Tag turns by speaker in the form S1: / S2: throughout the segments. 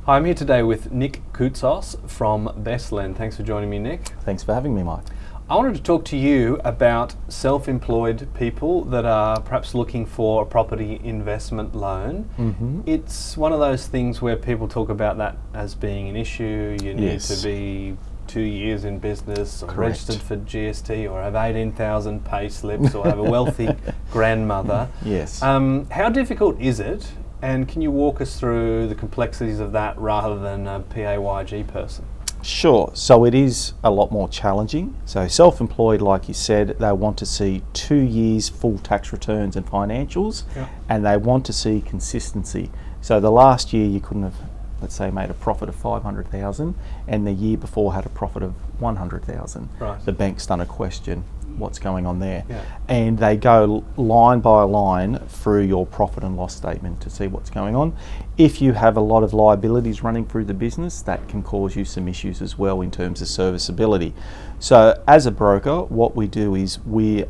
S1: Hi, I'm here today with Nick Koutsos from Bestlend. Thanks for joining me, Nick.
S2: Thanks for having me, Mike.
S1: I wanted to talk to you about self-employed people that are perhaps looking for a property investment loan.
S2: Mm-hmm.
S1: It's one of those things where people talk about that as being an issue. You need
S2: Yes.
S1: to be 2 years in business, or
S2: Correct.
S1: registered for GST, or have 18,000 pay slips, or have a wealthy grandmother.
S2: Yes.
S1: How difficult is it? And can you walk us through the complexities of that rather than a PAYG person?
S2: Sure. So it is a lot more challenging. So self-employed, like you said, they want to see 2 years full tax returns and financials, and they want to see consistency. So the last year you couldn't have, let's say, made a profit of 500,000, and the year before had a profit of 100,000.
S1: Right.
S2: The bank's done a question, what's going on there?
S1: Yeah.
S2: And they go line by line through your profit and loss statement to see what's going on. If you have a lot of liabilities running through the business, that can cause you some issues as well in terms of serviceability. So as a broker, what we do is we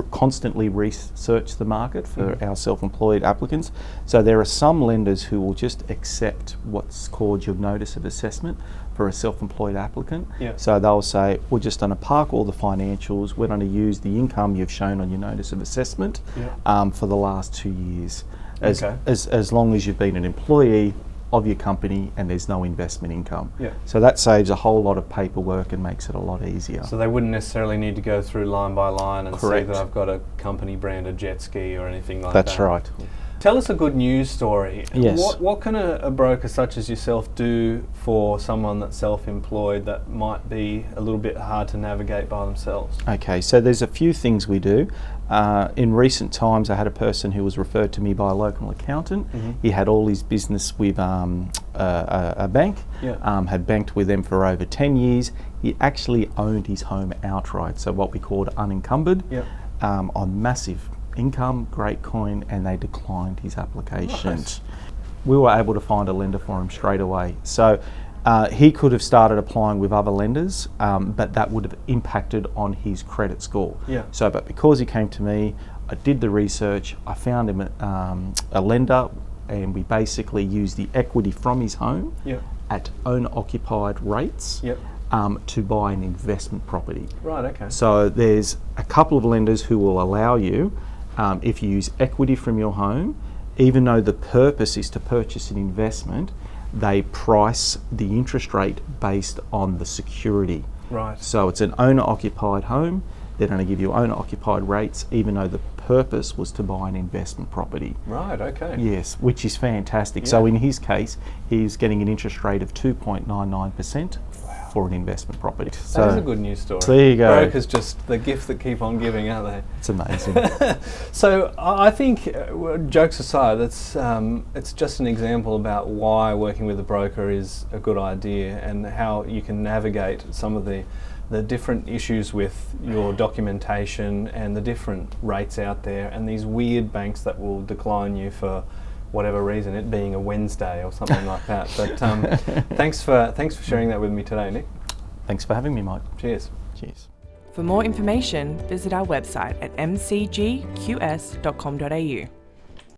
S2: constantly research the market for our self-employed applicants. So there are some lenders who will just accept what's called your notice of assessment for a self-employed applicant.
S1: Yeah.
S2: So they'll say, we're just going to park all the financials, we're going to use the income you've shown on your notice of assessment for the last 2 years. As long as you've been an employee of your company and there's no investment income.
S1: Yeah.
S2: So that saves a whole lot of paperwork and makes it a lot easier.
S1: So they wouldn't necessarily need to go through line by line and
S2: Correct.
S1: see that I've got a company branded jet ski or anything like that.
S2: That's right.
S1: Tell us a good news story.
S2: Yes.
S1: What can a broker such as yourself do for someone that's self-employed that might be a little bit hard to navigate by themselves?
S2: Okay, so there's a few things we do. In recent times, I had a person who was referred to me by a local accountant. He had all his business with a bank, had banked with them for over 10 years. He actually owned his home outright, so what we called unencumbered, on massive income, great coin, and they declined his application.
S1: Nice.
S2: We were able to find a lender for him straight away. So he could have started applying with other lenders, but that would have impacted on his credit score. So, but because he came to me, I did the research, I found him a lender, and we basically used the equity from his home at owner-occupied rates to buy an investment property.
S1: Right, okay.
S2: So there's a couple of lenders who will allow you, if you use equity from your home, even though the purpose is to purchase an investment, they price the interest rate based on the security.
S1: Right.
S2: So it's an owner-occupied home, they're going to give you owner-occupied rates even though the purpose was to buy an investment property.
S1: Right, okay.
S2: Yes, which is fantastic. So in his case, he's getting an interest rate of 2.99% for an investment property.
S1: That is a good news story.
S2: There you go.
S1: Brokers just the gift that keep on giving, aren't they?
S2: It's amazing.
S1: So I think, jokes aside, it's just an example about why working with a broker is a good idea and how you can navigate some of the different issues with your documentation and the different rates out there and these weird banks that will decline you for whatever reason, it being a Wednesday or something like that. But thanks for sharing that with me today, Nick.
S2: Thanks for having me, Mike.
S1: Cheers.
S2: Cheers.
S3: For more information, visit our website at mcgqs.com.au.